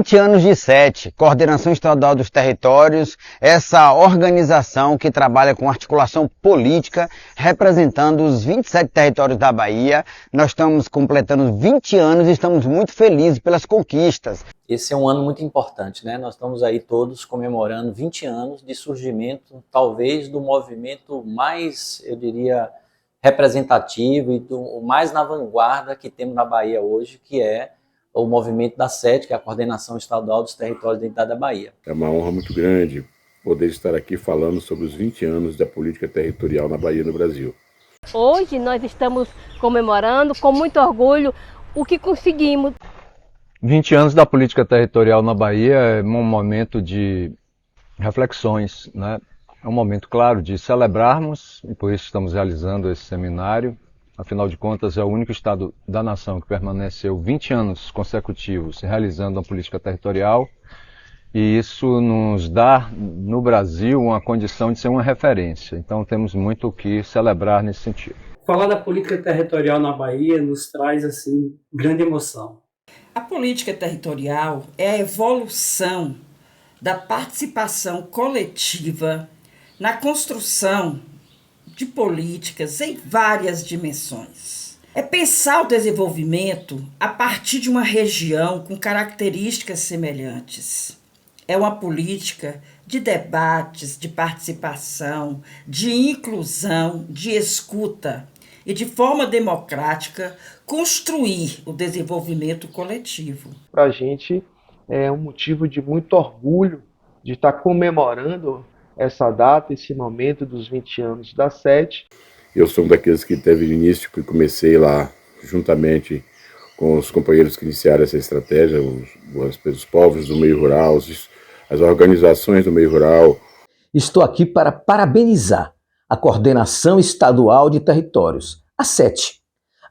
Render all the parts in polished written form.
20 anos de SET, Coordenação Estadual dos Territórios, essa organização que trabalha com articulação política, representando os 27 territórios da Bahia. Nós estamos completando 20 anos e estamos muito felizes pelas conquistas. Esse é um ano muito importante, né? Nós estamos aí todos comemorando 20 anos de surgimento, talvez do movimento mais, eu diria, representativo e do mais na vanguarda que temos na Bahia hoje, que é o movimento da SET, que é a Coordenação Estadual dos Territórios da Identidade da Bahia. É uma honra muito grande poder estar aqui falando sobre os 20 anos da política territorial na Bahia e no Brasil. Hoje nós estamos comemorando com muito orgulho o que conseguimos. 20 anos da política territorial na Bahia é um momento de reflexões, né? É um momento, claro, de celebrarmos, e por isso estamos realizando esse seminário. Afinal de contas, é o único estado da nação que permaneceu 20 anos consecutivos realizando a política territorial, e isso nos dá, no Brasil, uma condição de ser uma referência. Então, temos muito o que celebrar nesse sentido. Falar da política territorial na Bahia nos traz, assim, grande emoção. A política territorial é a evolução da participação coletiva na construção de políticas em várias dimensões. É pensar o desenvolvimento a partir de uma região com características semelhantes. É uma política de debates, de participação, de inclusão, de escuta e, de forma democrática, construir o desenvolvimento coletivo. Para a gente é um motivo de muito orgulho de estar comemorando essa data, esse momento dos 20 anos da SET. Eu sou um daqueles que teve início, que comecei lá juntamente com os companheiros que iniciaram essa estratégia, os povos do meio rural, as organizações do meio rural. Estou aqui para parabenizar a Coordenação Estadual de Territórios, a SET,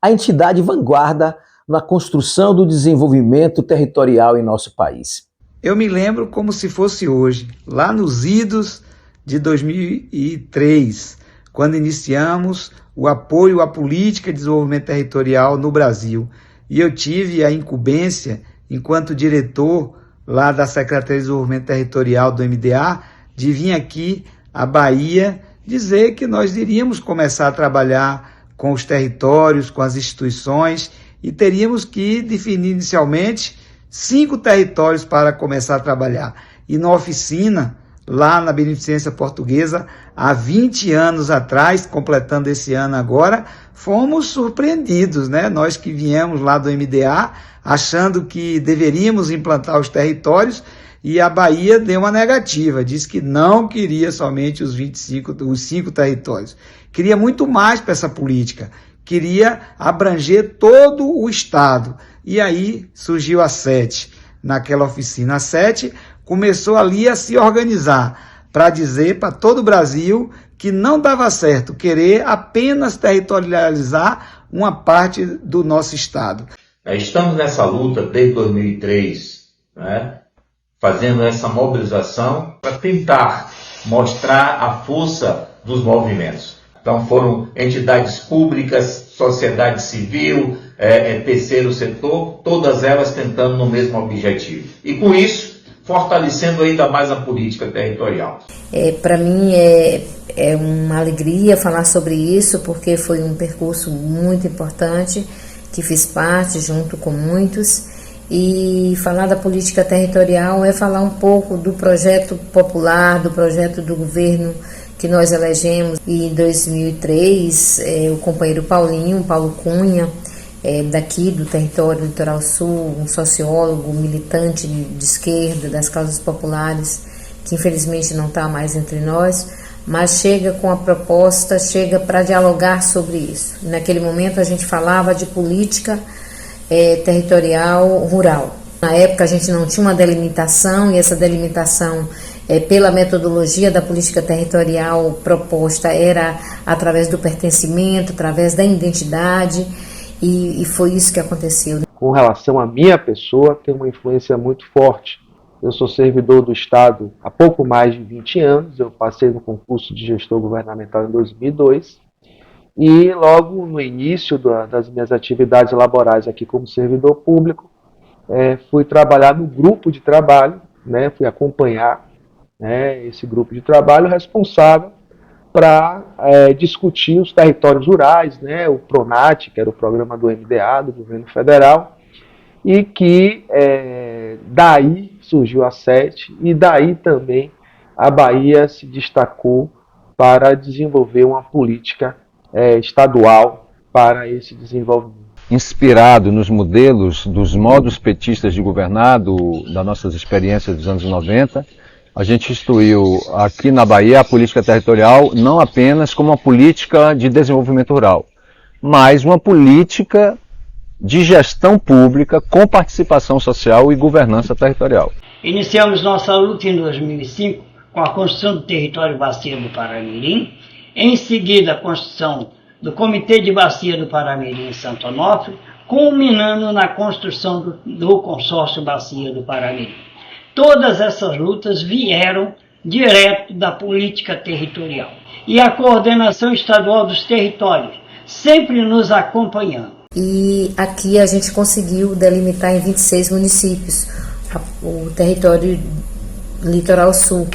a entidade vanguarda na construção do desenvolvimento territorial em nosso país. Eu me lembro como se fosse hoje, lá nos idos de 2003, quando iniciamos o apoio à política de desenvolvimento territorial no Brasil. E eu tive a incumbência, enquanto diretor lá da Secretaria de Desenvolvimento Territorial do MDA, de vir aqui à Bahia dizer que nós iríamos começar a trabalhar com os territórios, com as instituições, e teríamos que definir inicialmente 5 territórios para começar a trabalhar. E na oficina, lá na Beneficência Portuguesa, há 20 anos atrás, completando esse ano agora, fomos surpreendidos, né? Nós que viemos lá do MDA, achando que deveríamos implantar os territórios, e a Bahia deu uma negativa, disse que não queria somente os 5 territórios. Queria muito mais para essa política, queria abranger todo o estado. E aí surgiu a SET, naquela oficina. A SET começou ali a se organizar para dizer para todo o Brasil que não dava certo querer apenas territorializar uma parte do nosso estado. Estamos nessa luta desde 2003, né, fazendo essa mobilização para tentar mostrar a força dos movimentos. Então foram entidades públicas, sociedade civil, terceiro setor, todas elas tentando no mesmo objetivo. E com isso, fortalecendo ainda mais a política territorial. Para mim é uma alegria falar sobre isso, porque foi um percurso muito importante, que fiz parte junto com muitos, e falar da política territorial é falar um pouco do projeto popular, do projeto do governo que nós elegemos. E em 2003, o companheiro Paulo Cunha, daqui do território do Litoral Sul, um sociólogo, militante de esquerda, das causas populares, que infelizmente não está mais entre nós, mas chega com a proposta, chega para dialogar sobre isso. Naquele momento a gente falava de política territorial rural. Na época a gente não tinha uma delimitação, e essa delimitação, pela metodologia da política territorial proposta, era através do pertencimento, através da identidade, e foi isso que aconteceu. Com relação à minha pessoa, tem uma influência muito forte. Eu sou servidor do Estado há pouco mais de 20 anos, eu passei no concurso de gestor governamental em 2002, e logo no início das minhas atividades laborais aqui como servidor público, fui trabalhar no grupo de trabalho, né, fui acompanhar, né, esse grupo de trabalho responsável para discutir os territórios rurais, né, o PRONAT, que era o programa do MDA, do governo federal, e que daí surgiu a SET, e daí também a Bahia se destacou para desenvolver uma política estadual para esse desenvolvimento. Inspirado nos modelos dos modos petistas de governar, das nossas experiências dos anos 90, a gente instituiu aqui na Bahia a política territorial não apenas como uma política de desenvolvimento rural, mas uma política de gestão pública com participação social e governança territorial. Iniciamos nossa luta em 2005 com a construção do território Bacia do Paramirim, em seguida a construção do Comitê de Bacia do Paramirim em Santo Onofre, culminando na construção do Consórcio Bacia do Paramirim. Todas essas lutas vieram direto da política territorial. E a coordenação estadual dos territórios, sempre nos acompanhando. E aqui a gente conseguiu delimitar em 26 municípios o território litoral sul,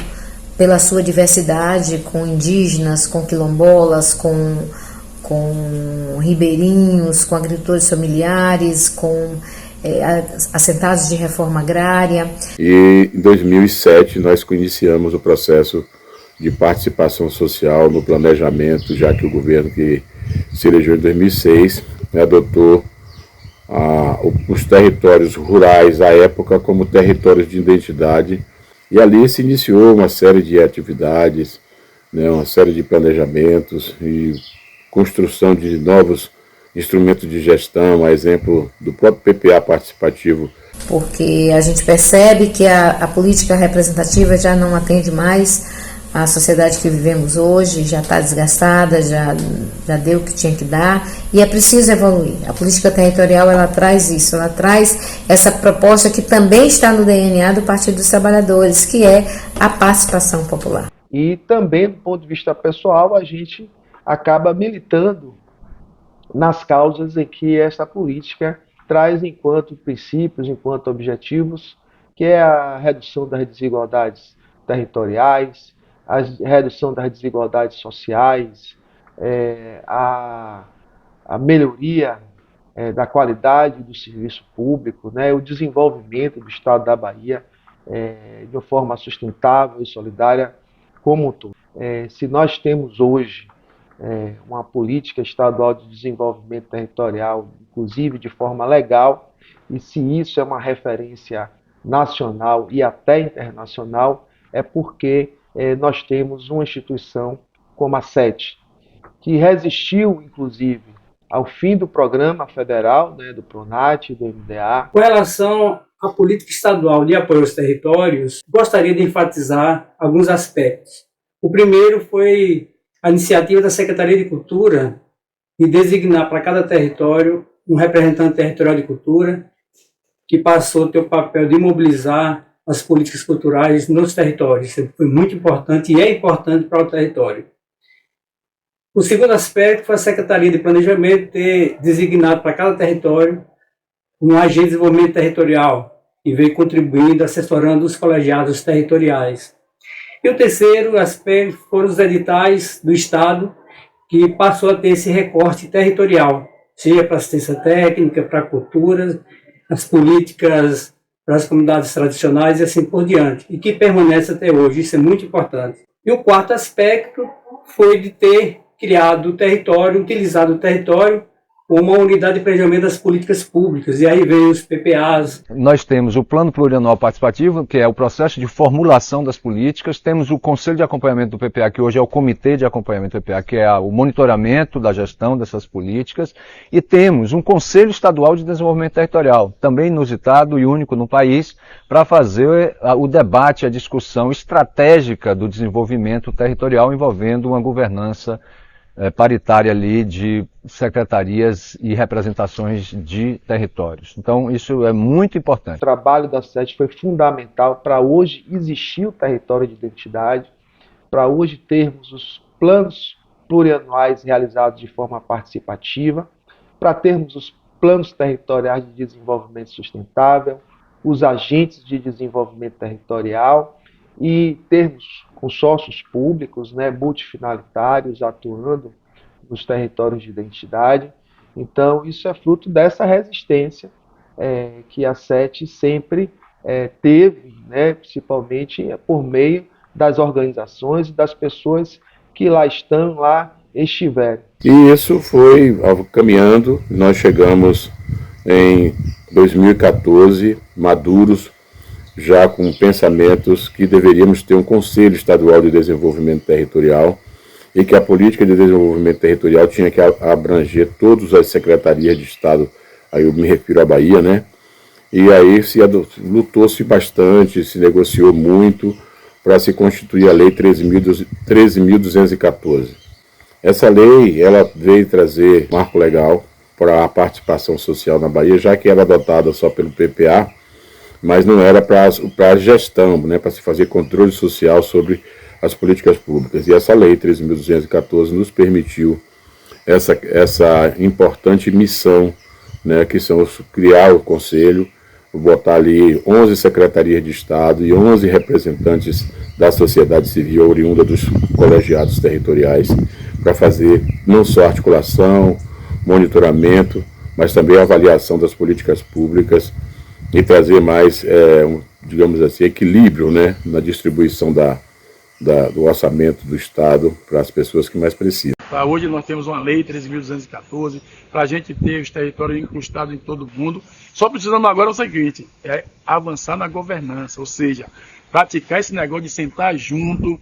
pela sua diversidade, com indígenas, com quilombolas, com ribeirinhos, com agricultores familiares, com assentados de reforma agrária. E em 2007 nós iniciamos o processo de participação social no planejamento, já que o governo que se elegeu em 2006 adotou os territórios rurais à época como territórios de identidade, e ali se iniciou uma série de atividades, né, uma série de planejamentos e construção de novos instrumentos de gestão, a exemplo do próprio PPA participativo. Porque a gente percebe que a política representativa já não atende mais a sociedade que vivemos hoje, já está desgastada, já deu o que tinha que dar, e é preciso evoluir. A política territorial, ela traz isso, ela traz essa proposta que também está no DNA do Partido dos Trabalhadores, que é a participação popular. E também, do ponto de vista pessoal, a gente acaba militando nas causas em que essa política traz enquanto princípios, enquanto objetivos, que é a redução das desigualdades territoriais, a redução das desigualdades sociais, a melhoria da qualidade do serviço público, né, o desenvolvimento do Estado da Bahia de uma forma sustentável e solidária como um todo. Se nós temos hoje uma política estadual de desenvolvimento territorial, inclusive de forma legal, e se isso é uma referência nacional e até internacional, é porque nós temos uma instituição como a SET, que resistiu, inclusive, ao fim do programa federal, né, do PRONAT, do MDA. Com relação à política estadual de apoio aos territórios, gostaria de enfatizar alguns aspectos. O primeiro foi a iniciativa da Secretaria de Cultura de designar para cada território um representante territorial de cultura, que passou a ter o papel de mobilizar as políticas culturais nos territórios. Isso foi muito importante e é importante para o território. O segundo aspecto foi a Secretaria de Planejamento ter designado para cada território um agente de desenvolvimento territorial, que veio contribuindo, assessorando os colegiados territoriais. E o terceiro aspecto foram os editais do Estado, que passou a ter esse recorte territorial, seja para assistência técnica, para cultura, as políticas para as comunidades tradicionais e assim por diante, e que permanece até hoje. Isso é muito importante. E o quarto aspecto foi de ter criado o território, utilizado o território como uma unidade de planejamento das políticas públicas, e aí vem os PPAs. Nós temos o Plano Plurianual Participativo, que é o processo de formulação das políticas, temos o Conselho de Acompanhamento do PPA, que hoje é o Comitê de Acompanhamento do PPA, que é o monitoramento da gestão dessas políticas, e temos um Conselho Estadual de Desenvolvimento Territorial, também inusitado e único no país, para fazer o debate, a discussão estratégica do desenvolvimento territorial envolvendo uma governança paritária ali de secretarias e representações de territórios. Então, isso é muito importante. O trabalho da SET foi fundamental para hoje existir o território de identidade, para hoje termos os planos plurianuais realizados de forma participativa, para termos os planos territoriais de desenvolvimento sustentável, os agentes de desenvolvimento territorial e termos consórcios públicos, né, multifinalitários, atuando nos territórios de identidade. Então, isso é fruto dessa resistência que a SET sempre teve, né, principalmente por meio das organizações e das pessoas que lá estão, lá estiveram. E isso foi caminhando, nós chegamos em 2014, maduros, já com pensamentos que deveríamos ter um Conselho Estadual de Desenvolvimento Territorial e que a política de desenvolvimento territorial tinha que abranger todas as secretarias de Estado, aí eu me refiro à Bahia, né? E aí lutou-se bastante, se negociou muito para se constituir a Lei 13.214. Essa lei, ela veio trazer marco legal para a participação social na Bahia, já que era adotada só pelo PPA, mas não era para a gestão, né, para se fazer controle social sobre as políticas públicas. E essa lei 13.214 nos permitiu essa importante missão, né, que são criar o Conselho, botar ali 11 secretarias de Estado e 11 representantes da sociedade civil oriunda dos colegiados territoriais para fazer não só articulação, monitoramento, mas também avaliação das políticas públicas e trazer mais, digamos assim, equilíbrio, né, na distribuição do orçamento do Estado para as pessoas que mais precisam. Hoje nós temos uma lei 13.214 para a gente ter os territórios incrustados em todo o mundo. Só precisamos agora o seguinte, avançar na governança, ou seja, praticar esse negócio de sentar junto,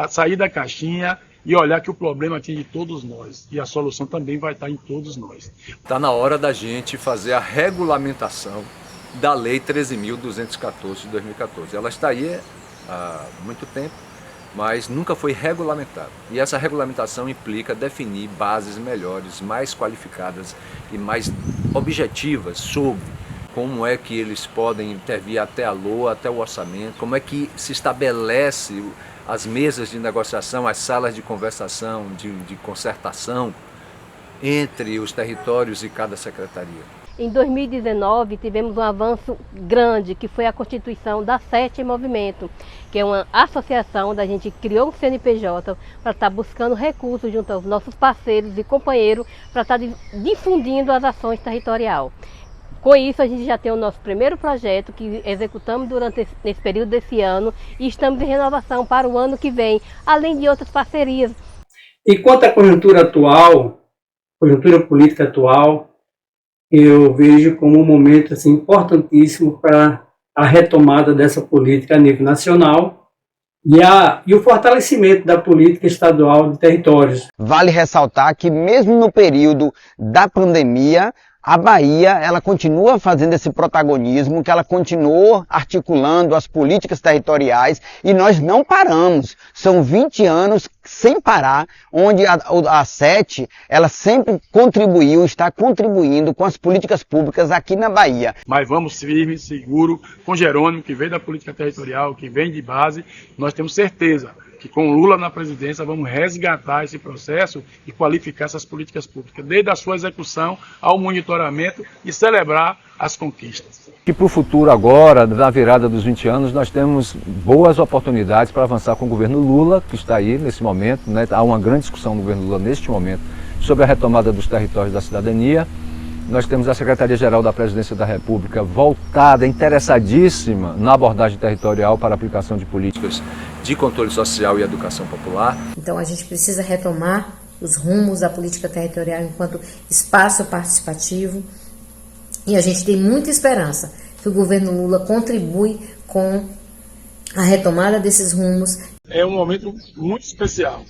sair da caixinha e olhar que o problema atinge todos nós. E a solução também vai estar em todos nós. Está na hora da gente fazer a regulamentação da Lei 13.214 de 2014. Ela está aí há muito tempo, mas nunca foi regulamentada. E essa regulamentação implica definir bases melhores, mais qualificadas e mais objetivas sobre como é que eles podem intervir até a LOA, até o orçamento, como é que se estabelece as mesas de negociação, as salas de conversação, de concertação entre os territórios e cada secretaria. Em 2019, tivemos um avanço grande, que foi a constituição da SET Movimento, que é uma associação, a gente criou um CNPJ para estar buscando recursos junto aos nossos parceiros e companheiros para estar difundindo as ações territoriais. Com isso, a gente já tem o nosso primeiro projeto que executamos durante esse período desse ano e estamos em renovação para o ano que vem, além de outras parcerias. E quanto à conjuntura atual, conjuntura política atual, eu vejo como um momento assim, importantíssimo para a retomada dessa política a nível nacional e o fortalecimento da política estadual de territórios. Vale ressaltar que mesmo no período da pandemia, a Bahia, ela continua fazendo esse protagonismo, que ela continuou articulando as políticas territoriais e nós não paramos. São 20 anos sem parar, onde a SET, ela sempre contribuiu, está contribuindo com as políticas públicas aqui na Bahia. Mas vamos firme, seguro, com Jerônimo, que vem da política territorial, que vem de base, nós temos certeza que com Lula na presidência vamos resgatar esse processo e qualificar essas políticas públicas, desde a sua execução ao monitoramento e celebrar as conquistas. E para o futuro agora, na virada dos 20 anos, nós temos boas oportunidades para avançar com o governo Lula, que está aí nesse momento, né? Há uma grande discussão no governo Lula neste momento sobre a retomada dos territórios da cidadania. Nós temos a Secretaria-Geral da Presidência da República voltada, interessadíssima na abordagem territorial para a aplicação de políticas de controle social e educação popular. Então a gente precisa retomar os rumos da política territorial enquanto espaço participativo e a gente tem muita esperança que o governo Lula contribui com a retomada desses rumos. É um momento muito especial,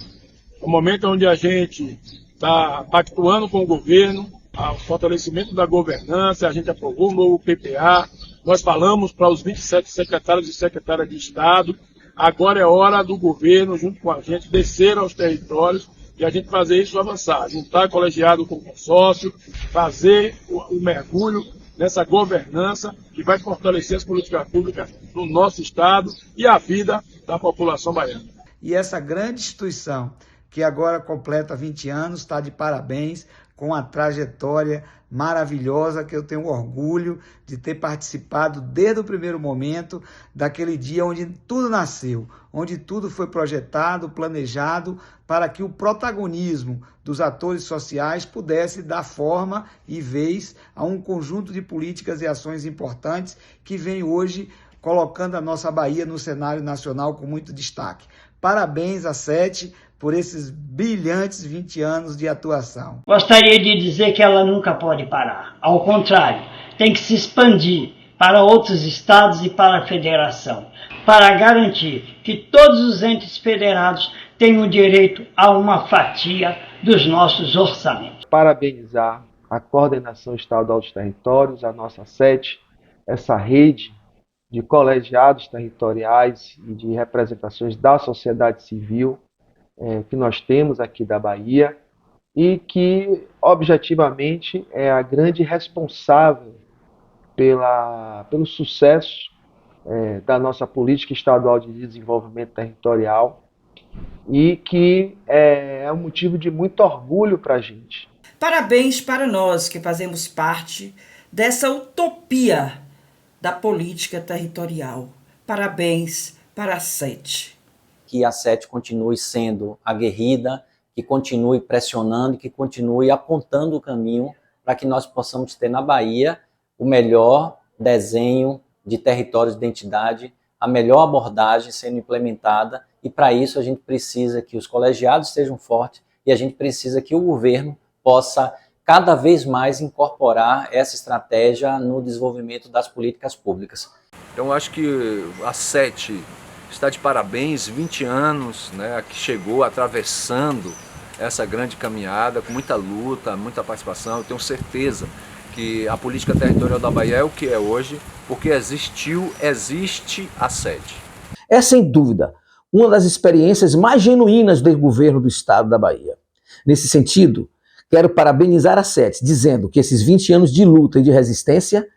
um momento onde a gente está pactuando com o governo, o fortalecimento da governança, a gente aprovou o novo PPA, nós falamos para os 27 secretários e secretárias de Estado, agora é hora do governo, junto com a gente, descer aos territórios e a gente fazer isso avançar, juntar colegiado com consórcio, fazer o mergulho nessa governança que vai fortalecer as políticas públicas do nosso Estado e a vida da população baiana. E essa grande instituição que agora completa 20 anos, está de parabéns, com uma trajetória maravilhosa, que eu tenho orgulho de ter participado desde o primeiro momento, daquele dia onde tudo nasceu, onde tudo foi projetado, planejado, para que o protagonismo dos atores sociais pudesse dar forma e vez a um conjunto de políticas e ações importantes que vem hoje colocando a nossa Bahia no cenário nacional com muito destaque. Parabéns à SET por esses brilhantes 20 anos de atuação. Gostaria de dizer que ela nunca pode parar. Ao contrário, tem que se expandir para outros estados e para a federação, para garantir que todos os entes federados tenham direito a uma fatia dos nossos orçamentos. Parabenizar a Coordenação Estadual dos Territórios, a nossa SET, essa rede de colegiados territoriais e de representações da sociedade civil que nós temos aqui da Bahia e que, objetivamente, é a grande responsável pelo sucesso da nossa política estadual de desenvolvimento territorial e que é um motivo de muito orgulho para a gente. Parabéns para nós que fazemos parte dessa utopia da política territorial. Parabéns para a SET. Que a SET continue sendo aguerrida, que continue pressionando, que continue apontando o caminho para que nós possamos ter na Bahia o melhor desenho de territórios de identidade, a melhor abordagem sendo implementada, e para isso a gente precisa que os colegiados sejam fortes e a gente precisa que o governo possa cada vez mais incorporar essa estratégia no desenvolvimento das políticas públicas. Então acho que a SET está de parabéns, 20 anos, né, que chegou atravessando essa grande caminhada, com muita luta, muita participação. Eu tenho certeza que a política territorial da Bahia é o que é hoje, porque existe a SET. É, sem dúvida, uma das experiências mais genuínas do governo do estado da Bahia. Nesse sentido, quero parabenizar a SET, dizendo que esses 20 anos de luta e de resistência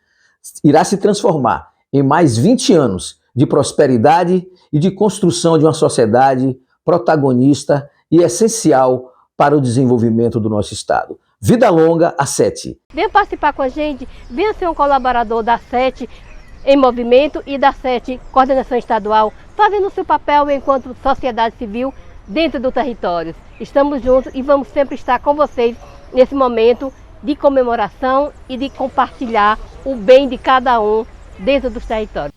irá se transformar em mais 20 anos de prosperidade e de construção de uma sociedade protagonista e essencial para o desenvolvimento do nosso estado. Vida longa à SET. Venha participar com a gente, venha ser um colaborador da SET em movimento e da SET Coordenação Estadual, fazendo o seu papel enquanto sociedade civil dentro do território. Estamos juntos e vamos sempre estar com vocês nesse momento de comemoração e de compartilhar o bem de cada um dentro dos territórios.